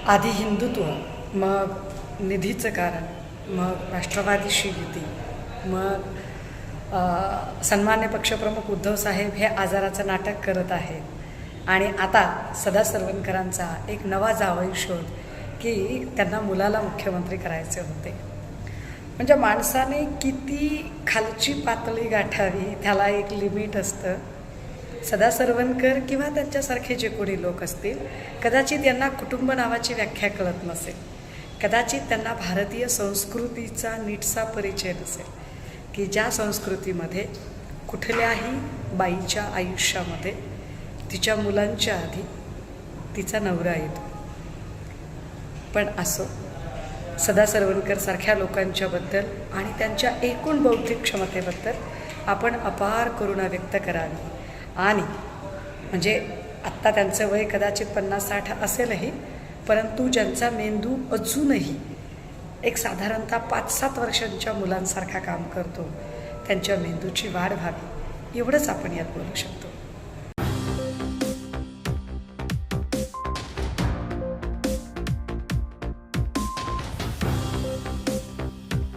आधी हिंदुत्व, मग निधीचं कारण, मग राष्ट्रवादीशी युती, मग सन्मान्य पक्षप्रमुख उद्धव साहेब हे आजाराचं नाटक करत आहेत आणि आता सदा सरवणकरांचा एक नवा जावई शोध की त्यांना मुलाला मुख्यमंत्री करायचे होते. म्हणजे माणसाने किती खालची पातळी गाठावी त्याला एक लिमिट असतं. सदा सरवणकर किंवा त्यांच्यासारखे जे कोणी लोक असतील कदाचित यांना कुटुंब नावाची व्याख्या कळत नसेल, कदाचित त्यांना भारतीय संस्कृतीचा नीटसा परिचय नसेल की ज्या संस्कृतीमध्ये कुठल्याही बाईच्या आयुष्यामध्ये तिच्या मुलांच्या आधी तिचा नवरा येतो. पण असो, सदा सरवणकरसारख्या लोकांच्याबद्दल आणि त्यांच्या एकूण बौद्धिक क्षमतेबद्दल आपण अपार करुणा व्यक्त करावी. आणि म्हणजे आत्ता त्यांचं वय कदाचित 50-60 असेलही, परंतु ज्यांचा मेंदू अजूनही एक साधारणतः 5-7 वर्षांच्या मुलांसारखा काम करतो, त्यांच्या मेंदूची वाढ व्हावी एवढंच आपण यात बोलू शकतो.